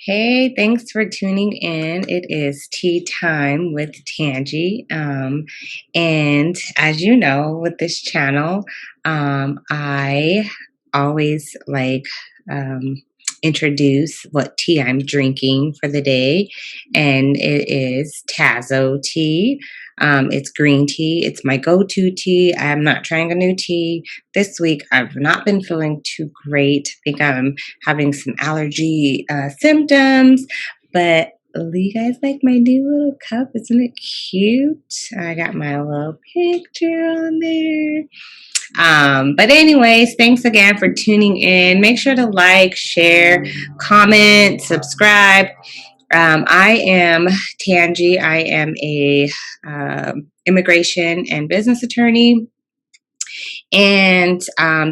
Hey, thanks for tuning in. It is tea time with Tangi. And as you know, with this channel, I always um, introduce what tea I'm drinking for the day. And it is Tazo tea. It's green tea. It's my go-to tea. I'm not trying a new tea this week. I've not been feeling too great. I think I'm having some allergy symptoms, but you guys like my new little cup? Isn't it cute? I got my little picture on there. But anyways, thanks again for tuning in. Make sure to like, share, comment, subscribe. I am Tangi. I am a immigration and business attorney. And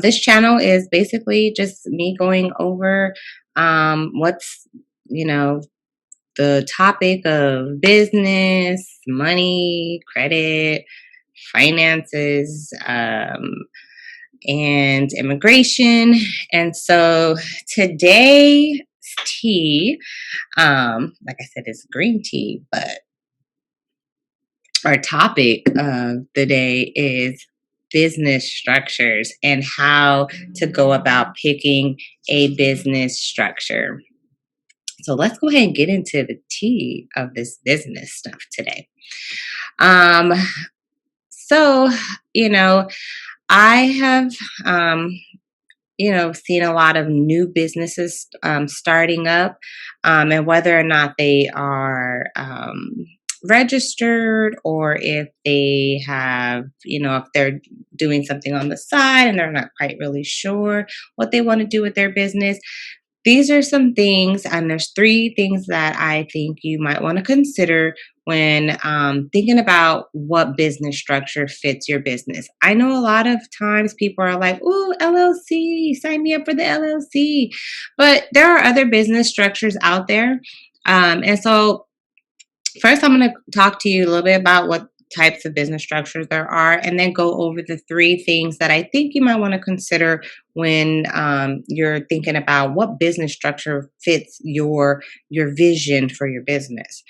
this channel is basically just me going over what's, you know, the topic of business, money, credit, finances, and immigration. And so today's tea, like I said, is green tea, but our topic of the day is business structures and how to go about picking a business structure. So let's go ahead and get into the tea of this business stuff today. Um, so, I have, seen a lot of new businesses starting up, and whether or not they are registered or if they have, if they're doing something on the side and they're not quite really sure what they want to do with their business. These are some things, and there's three things that I think you might want to consider when thinking about what business structure fits your business. I know a lot of times people are like, "Ooh, LLC, sign me up for the LLC," but there are other business structures out there. And so first, I'm going to talk to you a little bit about what types of business structures there are, and then go over the three things that I think you might want to consider when you're thinking about what business structure fits your vision for your business.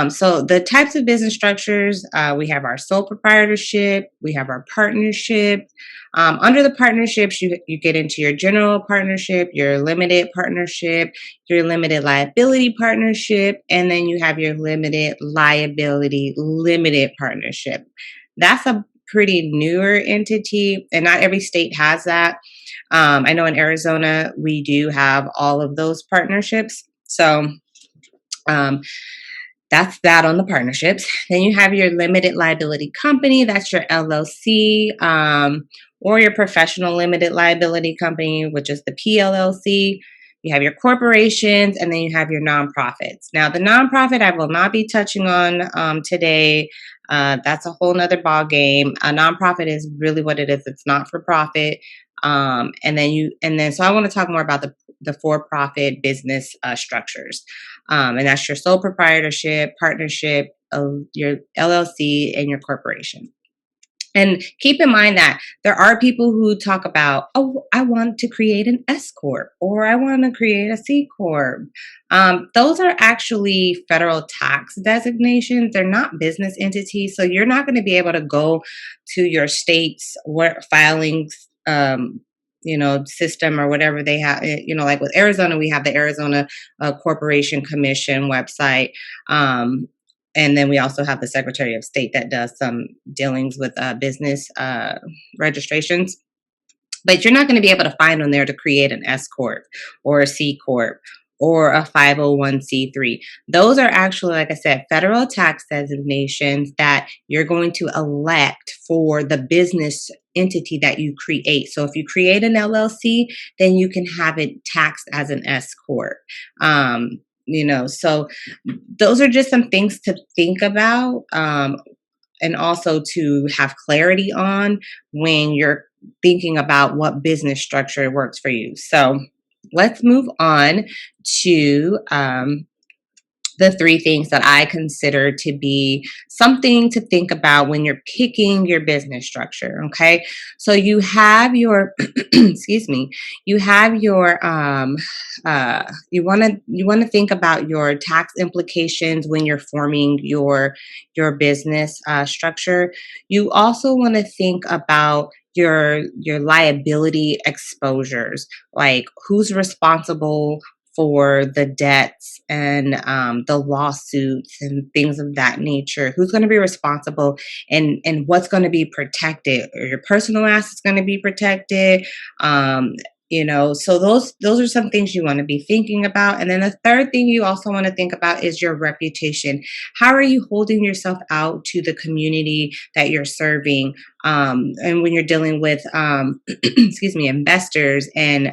So the types of business structures, we have our sole proprietorship, we have our partnership. Under the partnerships, you get into your general partnership, your limited partnership, your limited liability partnership, and then you have your limited liability limited partnership. That's a pretty newer entity, and not every state has that. I know in Arizona, we do have all of those partnerships. So, um, that's that on the partnerships. Then you have your limited liability company. That's your LLC, or your professional limited liability company, which is the PLLC. You have your corporations, and then you have your nonprofits. Now, the nonprofit I will not be touching on today. That's a whole nother ball game. A nonprofit is really what it is. It's not for profit. So I want to talk more about the for-profit business structures. And that's your sole proprietorship, partnership, your LLC, and your corporation. And keep in mind that there are people who talk about, oh, I want to create an S Corp or I want to create a C Corp. Those are actually federal tax designations. They're not business entities. So you're not going to be able to go to your state's filings system or whatever they have, like with Arizona, we have the Arizona Corporation Commission website. And then we also have the Secretary of State that does some dealings with business registrations. But you're not going to be able to find on there to create an S Corp or a C Corp or a 501c3. Those are actually, like I said, federal tax designations that you're going to elect for the business entity that you create. So if you create an LLC, then you can have it taxed as an S Corp. So those are just some things to think about, and also to have clarity on when you're thinking about what business structure works for you. So let's move on to the three things that I consider to be something to think about when you're picking your business structure. Okay. So you have your, excuse me, you have your, you want to think about your tax implications when you're forming your business structure. You also want to think about your liability exposures, like who's responsible for the debts and the lawsuits and things of that nature. Who's going to be responsible, and what's going to be protected? Are your personal assets going to be protected? Um, so those are some things you want to be thinking about. And then the third thing you also want to think about is your reputation. How are you holding yourself out to the community that you're serving? And when you're dealing with excuse me, investors and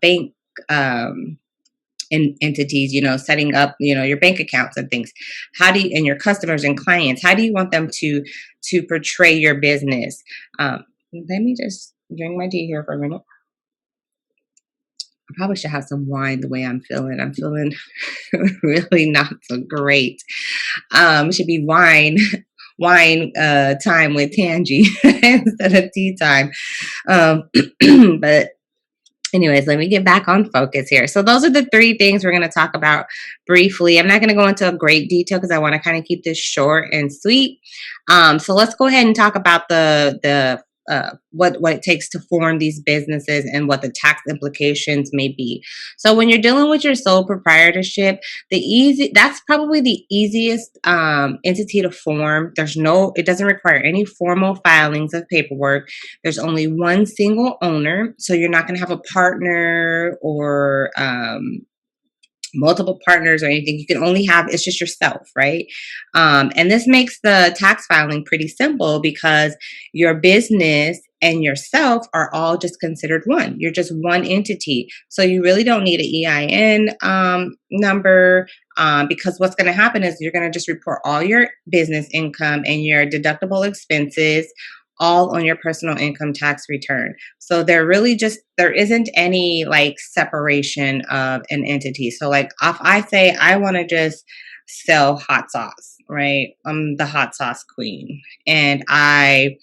bank entities, setting up, your bank accounts and things. How do you, and your customers and clients, how do you want them to portray your business? Let me just drink my tea here for a minute. I probably should have some wine the way I'm feeling. I'm feeling really not so great. It should be wine time with Tangi instead of tea time. But anyways, let me get back on focus here. So those are the three things we're going to talk about briefly. I'm not going to go into a great detail because I want to kind of keep this short and sweet. So let's go ahead and talk about the what it takes to form these businesses and what the tax implications may be. So when you're dealing with your sole proprietorship, that's probably the easiest entity to form. It doesn't require any formal filings of paperwork. There's only one single owner, so you're not going to have a partner or multiple partners or anything. You can only have, it's just yourself, right? And this makes the tax filing pretty simple because your business and yourself are all just considered one. You're just one entity. So you really don't need an EIN number because what's going to happen is you're going to just report all your business income and your deductible expenses all on your personal income tax return. So there isn't any like separation of an entity. So like if I say I want to just sell hot sauce, right? I'm the hot sauce queen and I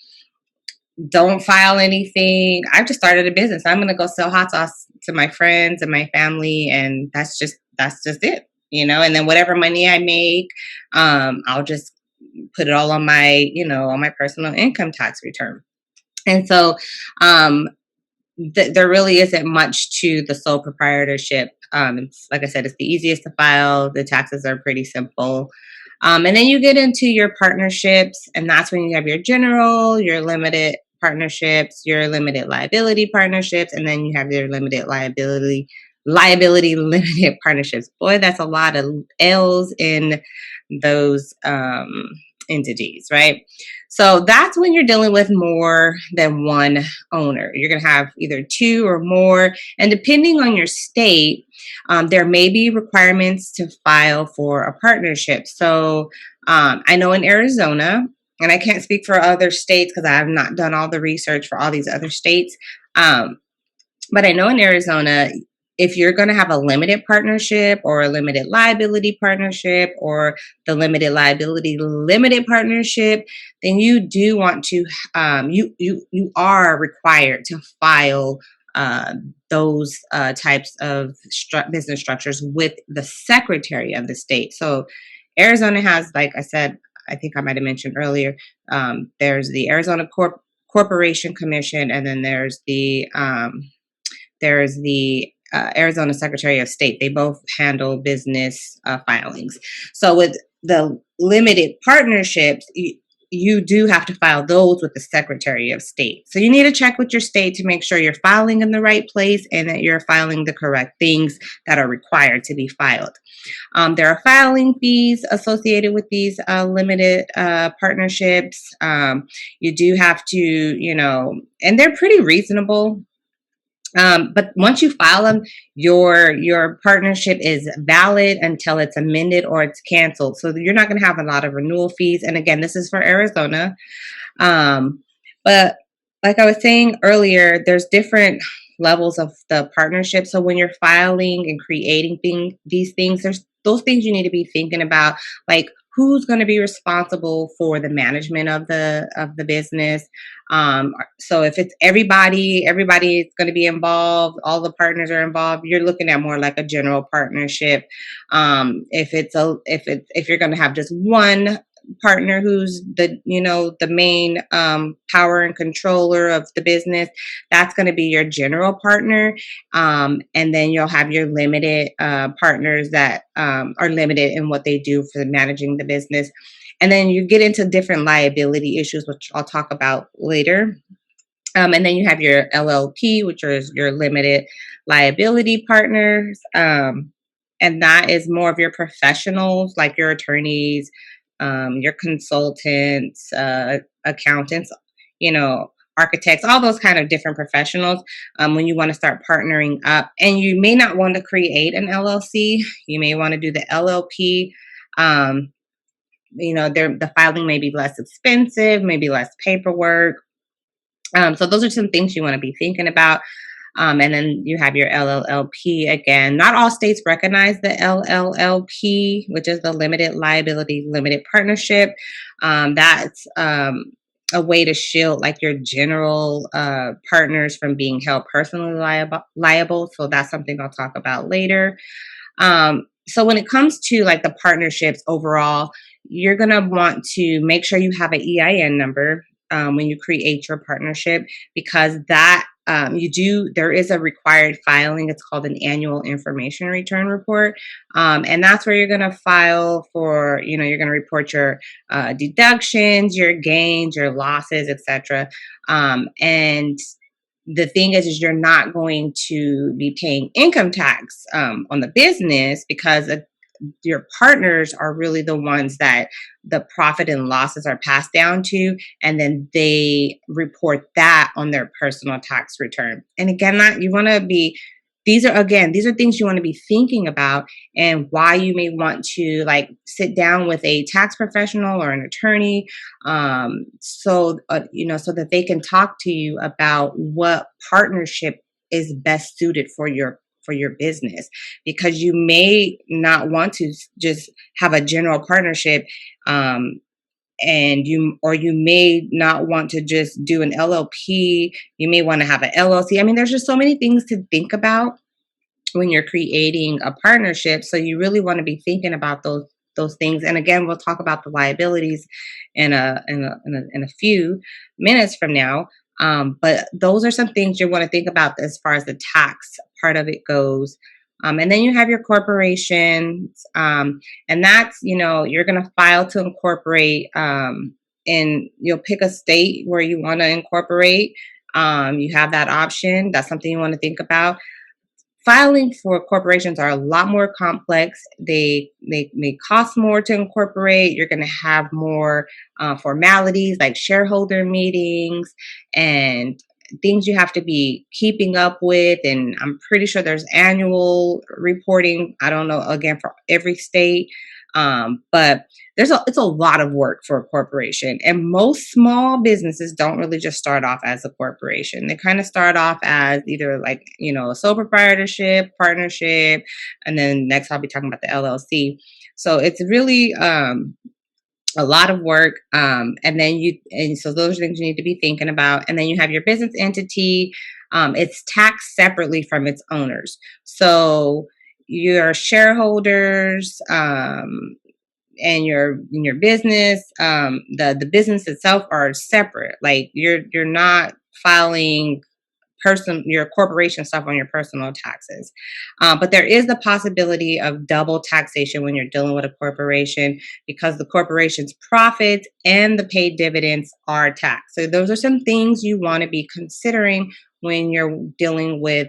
don't file anything. I've just started a business. I'm going to go sell hot sauce to my friends and my family. And that's just it, and then whatever money I make, I'll just put it all on my personal income tax return. And so there really isn't much to the sole proprietorship. It's, like I said, it's the easiest to file. The taxes are pretty simple. And then you get into your partnerships, and that's when you have your general, your limited partnerships, your limited liability partnerships, and then you have your limited liability limited partnerships. Boy, that's a lot of L's in those entities, right? So that's when you're dealing with more than one owner. You're going to have either two or more. And depending on your state, there may be requirements to file for a partnership. So I know in Arizona, and I can't speak for other states because I have not done all the research for all these other states. But I know in Arizona, if you're going to have a limited partnership or a limited liability partnership or the limited liability limited partnership, then you do want to, you are required to file those types of business structures with the Secretary of the state. So Arizona has, like I said, I think I might have mentioned earlier, there's the Arizona Corporation Commission, and then there's the Arizona Secretary of State. They both handle business filings. So with the limited partnerships, you do have to file those with the Secretary of State. So you need to check with your state to make sure you're filing in the right place and that you're filing the correct things that are required to be filed. There are filing fees associated with these limited partnerships. You do have to, and they're pretty reasonable. But once you file them, your partnership is valid until it's amended or it's canceled. So you're not going to have a lot of renewal fees. And again, this is for Arizona. But like I was saying earlier, there's levels of the partnership. So when you're filing and creating these things, those things you need to be thinking about, like who's going to be responsible for the management of the business. So if it's everybody is going to be involved, all the partners are involved, you're looking at more like a general partnership. If you're going to have just one partner who's the main power and controller of the business, that's going to be your general partner. And then you'll have your limited partners that are limited in what they do for managing the business. And then you get into different liability issues, which I'll talk about later. And then you have your LLP, which is your limited liability partners. And that is more of your professionals, like your attorneys, your consultants, accountants, architects, all those kind of different professionals. When you want to start partnering up, and you may not want to create an LLC, you may want to do the LLP. The filing may be less expensive, maybe less paperwork. So those are some things you want to be thinking about. And then you have your LLLP again. Not all states recognize the LLLP, which is the limited liability limited partnership. That's a way to shield like your general partners from being held personally liable. So that's something I'll talk about later. So when it comes to like the partnerships overall, you're going to want to make sure you have an EIN number when you create your partnership, because that there is a required filing. It's called an annual information return report. And that's where you're going to file for, you're going to report your deductions, your gains, your losses, etc. And the thing is you're not going to be paying income tax on the business, because your partners are really the ones that the profit and losses are passed down to, and then they report that on their personal tax return. And again, these are things you want to be thinking about, and why you may want to like sit down with a tax professional or an attorney, so that they can talk to you about what partnership is best suited for your business, because you may not want to just have a general partnership, and you may not want to just do an LLP. You may want to have an LLC. I mean, there's just so many things to think about when you're creating a partnership. So you really want to be thinking about those things. And again, we'll talk about the liabilities in a few minutes from now. But those are some things you want to think about as far as the tax part of it goes. And then you have your corporations, and that's, you're going to file to incorporate, and you'll pick a state where you want to incorporate. You have that option. That's something you want to think about. Filing for corporations are a lot more complex. They may cost more to incorporate. You're going to have more formalities like shareholder meetings and things you have to be keeping up with. And I'm pretty sure there's annual reporting. I don't know, again, for every state. But it's a lot of work for a corporation. And most small businesses don't really just start off as a corporation. They kind of start off as either like, a sole proprietorship, partnership, and then next I'll be talking about the LLC. So it's really a lot of work. And so those are things you need to be thinking about. And then you have your business entity. It's taxed separately from its owners. So your shareholders, and your business, the business itself are separate. Like you're not filing your corporation stuff on your personal taxes. But there is the possibility of double taxation when you're dealing with a corporation, because the corporation's profits and the paid dividends are taxed. So those are some things you want to be considering when you're dealing with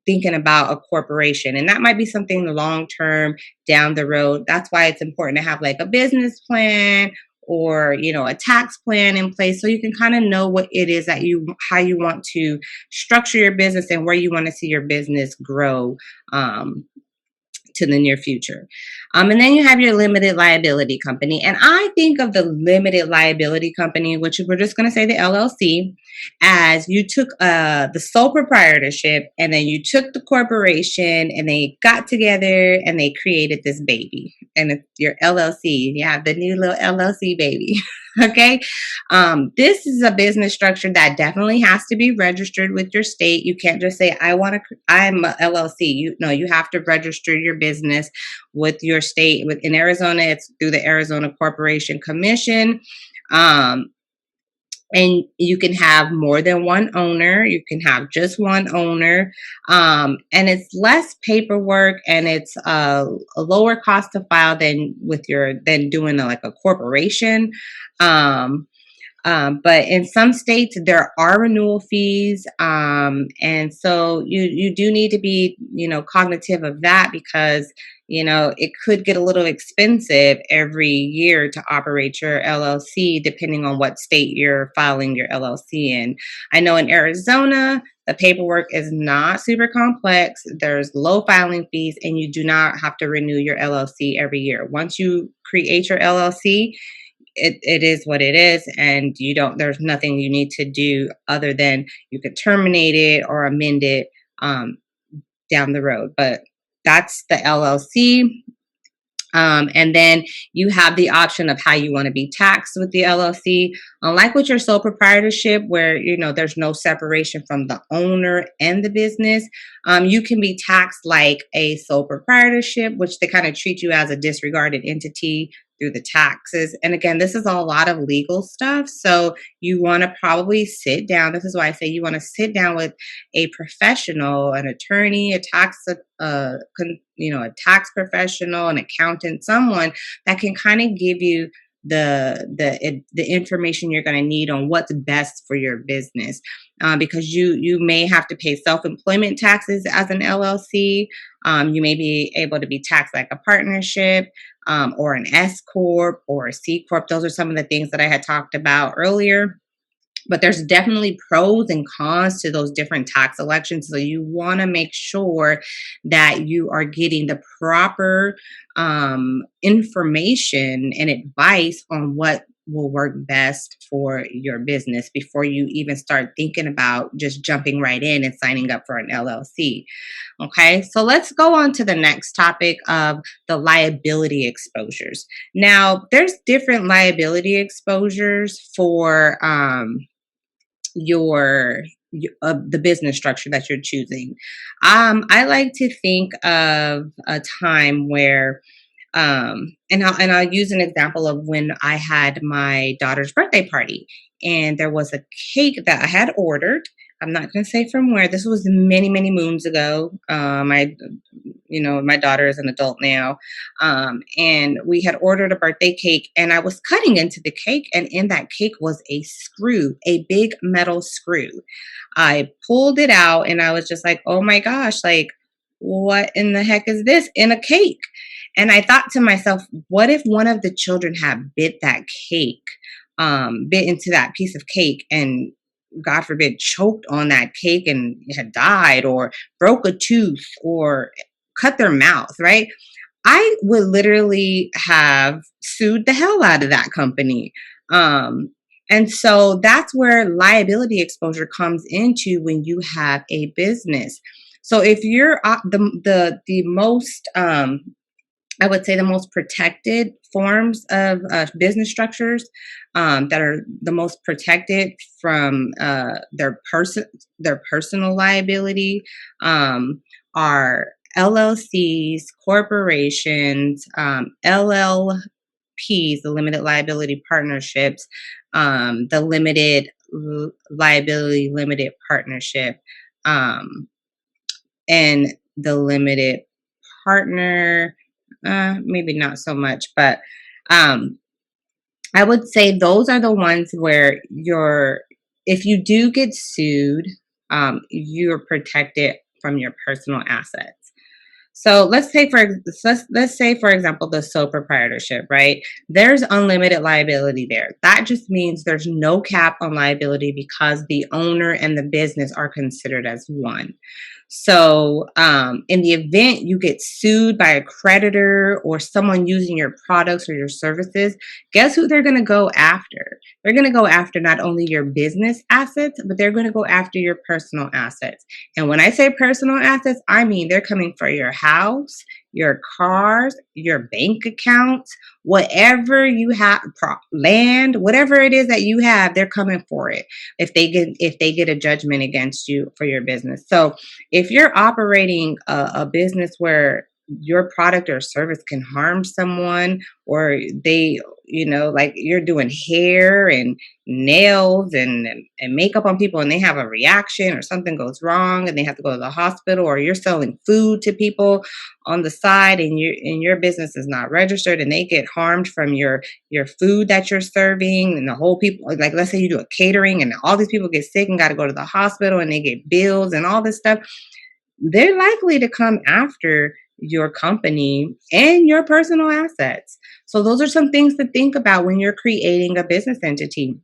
thinking about a corporation. And that might be something long term down the road. That's why it's important to have like a business plan or a tax plan in place, so you can kind of know what it is that how you want to structure your business and where you want to see your business grow to the near future. And then you have your limited liability company. And I think of the limited liability company, which we're just going to say the LLC, as you took the sole proprietorship and then you took the corporation and they got together and they created this baby. And it's your LLC. You have the new little LLC baby. Okay. This is a business structure that definitely has to be registered with your state. You can't just say, I'm a LLC. You have to register your business with your state. In Arizona, it's through the Arizona Corporation Commission. And you can have more than one owner. You can have just one owner. And it's less paperwork and it's a lower cost to file than doing like a corporation. But in some states, there are renewal fees. And so you do need to be, cognitive of that because, it could get a little expensive every year to operate your LLC, depending on what state you're filing your LLC in. I know in Arizona, the paperwork is not super complex. There's low filing fees, and you do not have to renew your LLC every year. Once you create your LLC, it is what it is, and there's nothing you need to do other than you could terminate it or amend it down the road. But that's the LLC. And then you have the option of how you want to be taxed with the LLC. Unlike with your sole proprietorship, where there's no separation from the owner and the business, you can be taxed like a sole proprietorship, which they kind of treat you as a disregarded entity through the taxes. And again, this is a lot of legal stuff. So you want to probably sit down. This is why I say you want to sit down with a professional, an attorney, a tax professional, an accountant, someone that can kind of give you the information you're going to need on what's best for your business, because you may have to pay self-employment taxes as an LLC. You may be able to be taxed like a partnership, or an S corp or a C corp. Those are some of the things that I had talked about earlier. But there's definitely pros and cons to those different tax elections. So you want to make sure that you are getting the proper information and advice on what will work best for your business before you even start thinking about just jumping right in and signing up for an LLC. Okay, so let's go on to the next topic of the liability exposures. Now, there's different liability exposures for the business structure that you're choosing. I like to think of a time where, and I'll use an example of when I had my daughter's birthday party, and there was a cake that I had ordered. I'm not going to say from where. This was many, many moons ago. My daughter is an adult now, and we had ordered a birthday cake, and I was cutting into the cake, and in that cake was a screw, a big metal screw. I pulled it out, and I was just like, "Oh my gosh! Like, what in the heck is this in a cake?" And I thought to myself, what if one of the children had bit into that piece of cake and, God forbid, choked on that cake and had died or broke a tooth or cut their mouth, right? I would literally have sued the hell out of that company. And so that's where liability exposure comes into when you have a business. So if you're the most I would say the most protected forms of business structures, that are the most protected from their personal liability, are LLCs, corporations, LLPs, the limited liability partnerships, the limited liability limited partnership, and the limited partner. Maybe not so much, but I would say those are the ones where if you do get sued, you're protected from your personal assets. So let's say for example the sole proprietorship, right? There's unlimited liability there. That just means there's no cap on liability because the owner and the business are considered as one. So, in the event you get sued by a creditor or someone using your products or your services, guess who they're going to go after? They're going to go after not only your business assets, but they're going to go after your personal assets. And when I say personal assets, I mean they're coming for your house, your cars, your bank accounts, whatever you have, land, whatever it is that you have, they're coming for it if they get a judgment against you for your business. So if you're operating a business where your product or service can harm someone, or they, like you're doing hair and nails and makeup on people and they have a reaction or something goes wrong and they have to go to the hospital, or you're selling food to people on the side and your business is not registered and they get harmed from your food that you're serving, and the whole people, like let's say you do a catering and all these people get sick and got to go to the hospital and they get bills and all this stuff, they're likely to come after your company and your personal assets. So those are some things to think about when you're creating a business entity.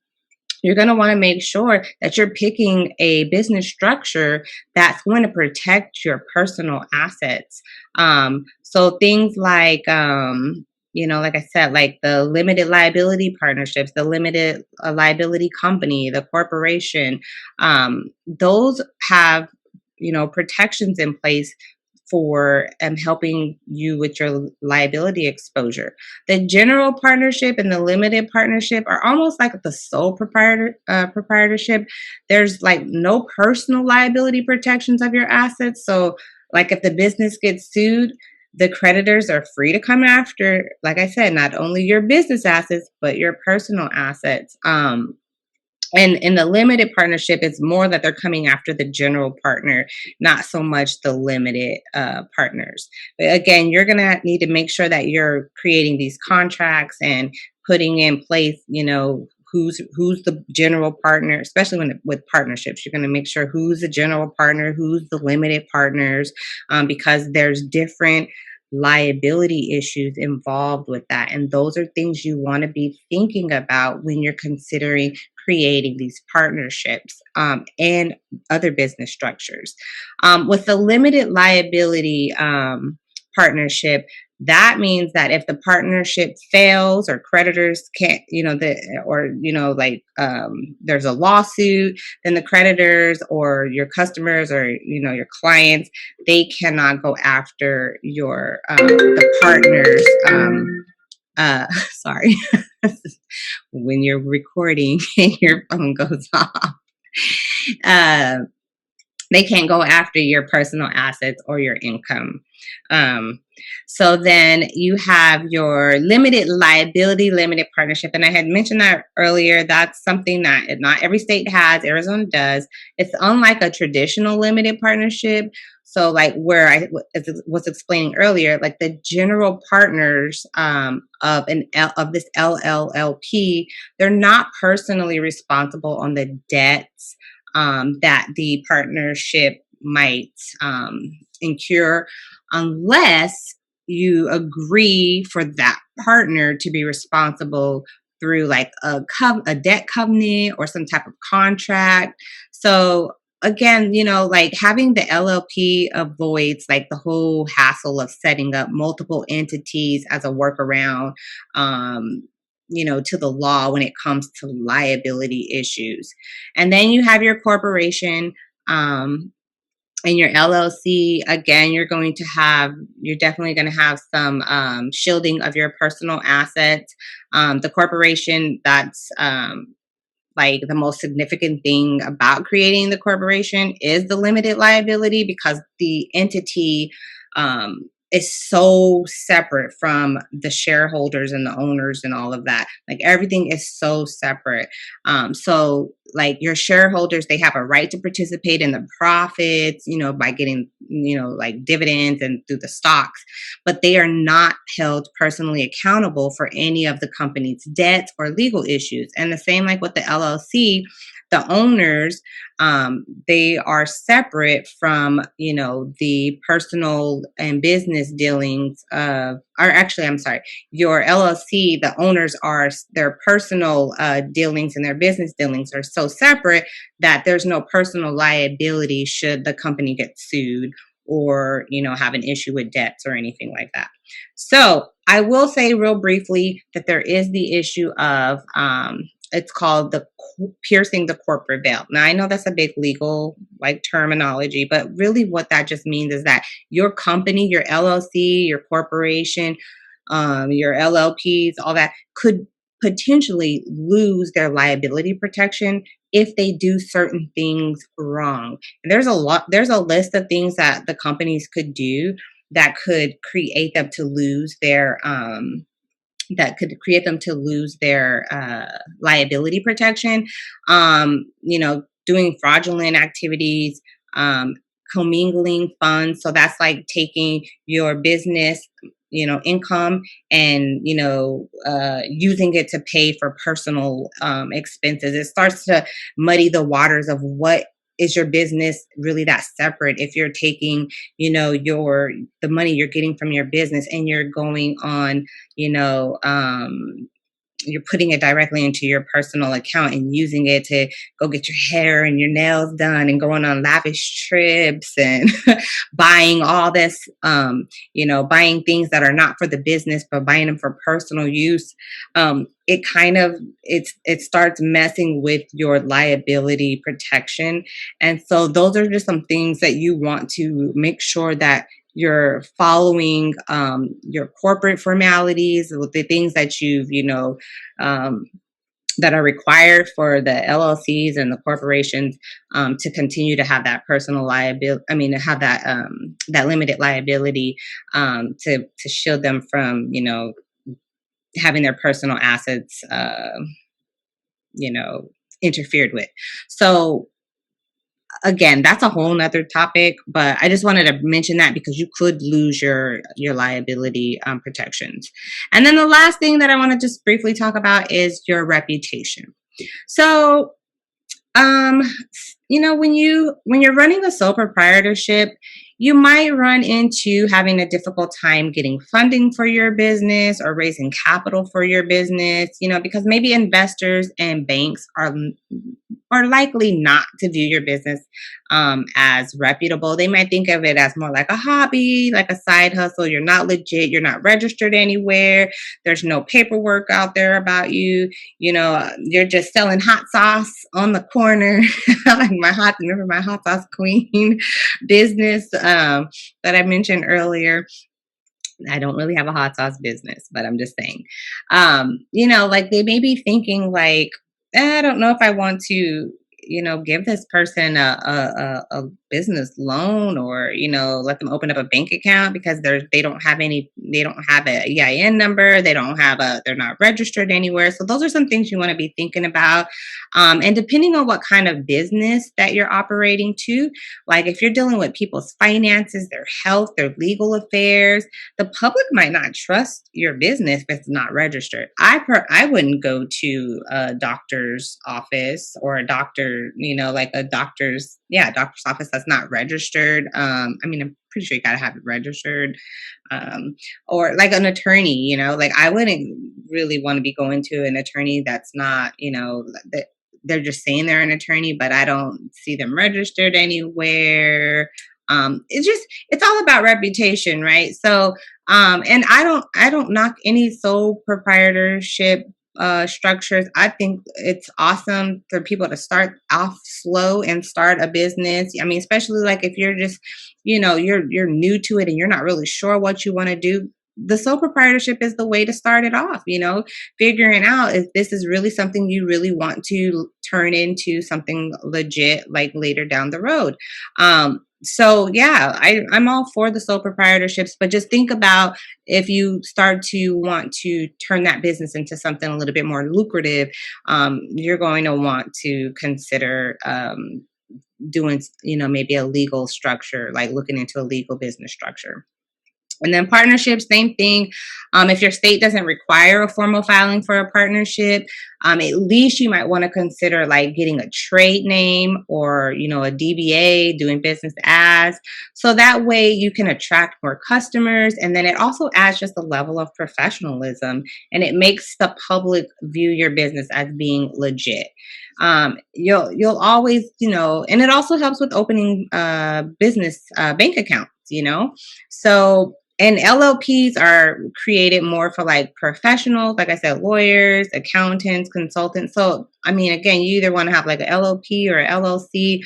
You're going to want to make sure that you're picking a business structure that's going to protect your personal assets. So things like, like I said, like the limited liability partnerships, the limited liability company, the corporation, those have, protections in place for helping you with your liability exposure. The general partnership and the limited partnership are almost like the sole proprietorship. There's like no personal liability protections of your assets. So, like if the business gets sued, the creditors are free to come after, like I said, not only your business assets but your personal assets. And in the limited partnership, it's more that they're coming after the general partner, not so much the limited partners. But again, you're going to need to make sure that you're creating these contracts and putting in place, who's the general partner, especially with partnerships. You're going to make sure who's the general partner, who's the limited partners, because there's different liability issues involved with that. And those are things you want to be thinking about when you're considering creating these partnerships, and other business structures. With the limited liability partnership, that means that if the partnership fails or creditors can't, there's a lawsuit, then the creditors or your customers or, your clients, they cannot go after the partners. Sorry. When you're recording and your phone goes off, uh, they can't go after your personal assets or your income. So then you have your limited liability, limited partnership. And I had mentioned that earlier. That's something that not every state has. Arizona does. It's unlike a traditional limited partnership. So like where I was explaining earlier, like the general partners of this LLLP, they're not personally responsible on the debts that the partnership might incur, unless you agree for that partner to be responsible through like a debt covenant or some type of contract. So again, like having the LLP avoids like the whole hassle of setting up multiple entities as a workaround, to the law when it comes to liability issues. And then you have your corporation, and your LLC. Again, you're definitely going to have some shielding of your personal assets. The corporation, that's like the most significant thing about creating the corporation is the limited liability, because the entity is so separate from the shareholders and the owners and all of that. Like everything is so separate. So like your shareholders, they have a right to participate in the profits, by getting, like dividends and through the stocks, but they are not held personally accountable for any of the company's debts or legal issues. And the same like with the LLC, the owners, they are separate from, the personal and business dealings or actually, I'm sorry, your LLC, the owners are, their personal dealings and their business dealings are so separate that there's no personal liability should the company get sued or, have an issue with debts or anything like that. So I will say real briefly that there is the issue of, it's called the piercing the corporate veil. Now I know that's a big legal like terminology, but really what that just means is that your company, your LLC, your corporation, your LLPs, all that could potentially lose their liability protection if they do certain things wrong. And there's a list of things that the companies could do that could create them to lose their liability protection. Doing fraudulent activities, commingling funds. So that's like taking your business, income and, using it to pay for personal expenses. It starts to muddy the waters of what is your business really that separate if you're taking, the money you're getting from your business and you're going on, you're putting it directly into your personal account and using it to go get your hair and your nails done and going on lavish trips and buying all this, buying things that are not for the business, but buying them for personal use. It starts messing with your liability protection. And so those are just some things that you want to make sure that you're following your corporate formalities with the things that that are required for the LLCs and the corporations to continue to have that personal liability. I mean, to have that limited liability to shield them from having their personal assets interfered with. So again, that's a whole nother topic, but I just wanted to mention that because you could lose your liability protections. And then the last thing that I want to just briefly talk about is your reputation. So, when you're running a sole proprietorship, you might run into having a difficult time getting funding for your business or raising capital for your business, because maybe investors and banks are likely not to view your business as reputable. They might think of it as more like a hobby, like a side hustle. You're not legit. You're not registered anywhere. There's no paperwork out there about you. You're just selling hot sauce on the corner, like remember my hot sauce queen business that I mentioned earlier. I don't really have a hot sauce business, but I'm just saying, like they may be thinking like, I don't know if I want to, give this person a business loan or, let them open up a bank account because they don't have an EIN number. They're not registered anywhere. So those are some things you want to be thinking about. And depending on what kind of business that you're operating to, like if you're dealing with people's finances, their health, their legal affairs, the public might not trust your business if it's not registered. I wouldn't go to a doctor's office or a doctor, like a doctor's office that's not registered. I'm pretty sure you gotta have it registered. Or like an attorney, like I wouldn't really want to be going to an attorney that's not, that they're just saying they're an attorney, but I don't see them registered anywhere. It's all about reputation, right? So, and I don't knock any sole proprietorship structures. I think it's awesome for people to start off slow and start a business. I mean, especially like if you're just, you're new to it and you're not really sure what you want to do. The sole proprietorship is the way to start it off, figuring out if this is really something you really want to turn into something legit like later down the road. So yeah, I'm all for the sole proprietorships, but just think about if you start to want to turn that business into something a little bit more lucrative, you're going to want to consider doing, maybe a legal structure, like looking into a legal business structure. And then partnerships, same thing. If your state doesn't require a formal filing for a partnership, at least you might want to consider like getting a trade name or, a DBA, doing business as. So that way you can attract more customers. And then it also adds just a level of professionalism, and it makes the public view your business as being legit. You'll always, and it also helps with opening business bank accounts, so, and LLPs are created more for like professionals, like I said, lawyers, accountants, consultants. So, I mean, again, you either want to have like an LLP or LLC,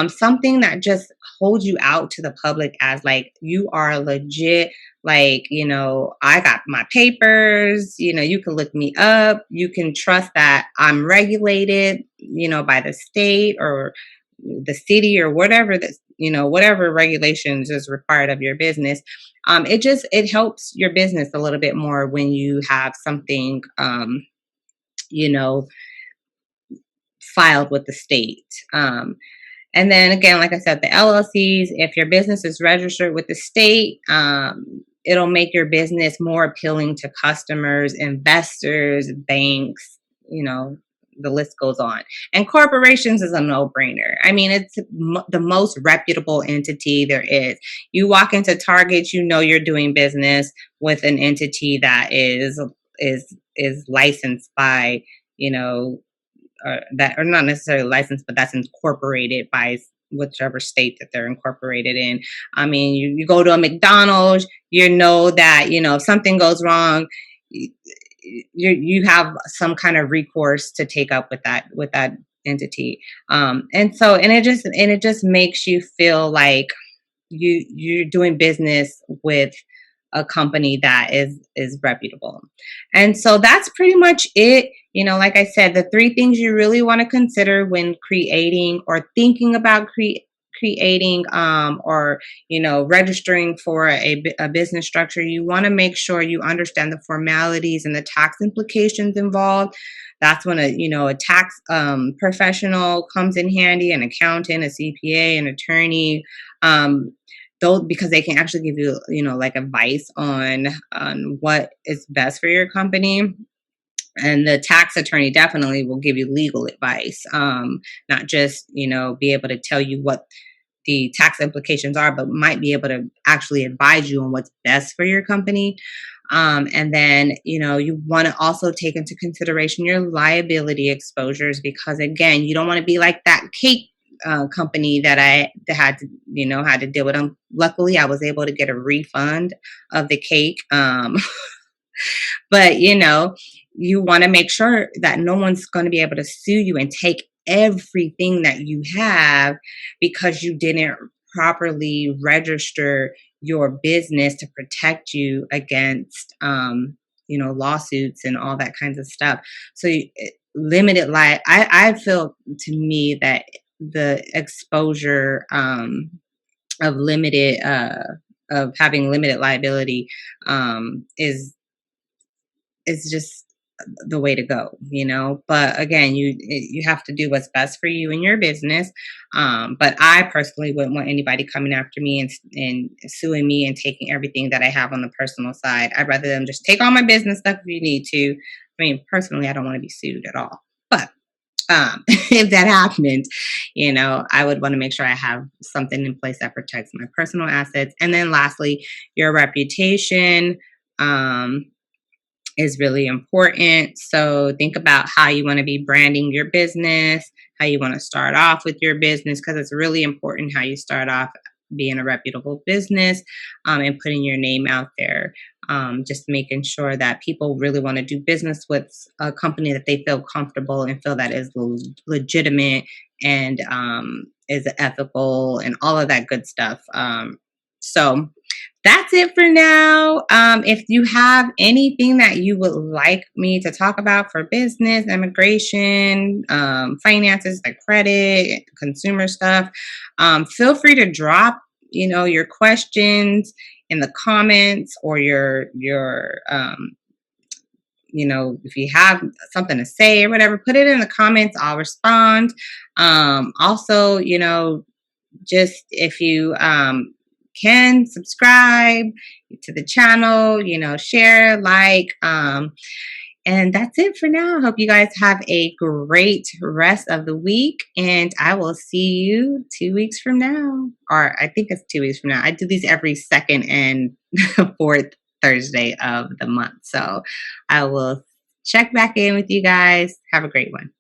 something that just holds you out to the public as like you are legit. Like, I got my papers, you can look me up. You can trust that I'm regulated, by the state or the city or whatever this, whatever regulations is required of your business. It helps your business a little bit more when you have something, you know, filed with the state. And then again, like I said, the LLCs, if your business is registered with the state, it'll make your business more appealing to customers, investors, banks, the list goes on. And corporations is a no-brainer. I mean, it's the most reputable entity there is. You walk into Target, you're doing business with an entity that is licensed by, that, or not necessarily licensed, but that's incorporated by whichever state that they're incorporated in. I mean, you go to a McDonald's, that, if something goes wrong, you have some kind of recourse to take up with that entity. And it just makes you feel like you're doing business with a company that is reputable. And so that's pretty much it. Like I said, the three things you really want to consider when creating or thinking about creating, or registering for a business structure. You want to make sure you understand the formalities and the tax implications involved. That's when a tax professional comes in handy, an accountant, a CPA, an attorney. Though, because they can actually give you, like advice on what is best for your company. And the tax attorney definitely will give you legal advice, not just, be able to tell you what the tax implications are, but might be able to actually advise you on what's best for your company. And then, you want to also take into consideration your liability exposures, because again, you don't want to be like that cake company that I had to deal with them. Luckily, I was able to get a refund of the cake. But you want to make sure that no one's going to be able to sue you and take everything that you have because you didn't properly register your business to protect you against lawsuits and all that kinds of stuff. So limited I feel, to me, that the exposure of limited of having limited liability is just the way to go, but again, you have to do what's best for you and your business. But I personally wouldn't want anybody coming after me and suing me and taking everything that I have on the personal side. I'd rather them just take all my business stuff if you need to. I mean, personally, I don't want to be sued at all, but if that happened, I would want to make sure I have something in place that protects my personal assets. And then lastly, your reputation is really important. So think about how you want to be branding your business, how you want to start off with your business, because it's really important how you start off being a reputable business, and putting your name out there. Just making sure that people really want to do business with a company that they feel comfortable and feel that is legitimate and is ethical and all of that good stuff. So that's it for now. If you have anything that you would like me to talk about for business, immigration, finances like credit, consumer stuff, feel free to drop, your questions in the comments, or your if you have something to say or whatever, put it in the comments. I'll respond. Also, just if you can, subscribe to the channel, share, like, and that's it for now. Hope you guys have a great rest of the week. And I will see you 2 weeks from now. Or I think it's 2 weeks from now. I do these every second and fourth Thursday of the month. So I will check back in with you guys. Have a great one.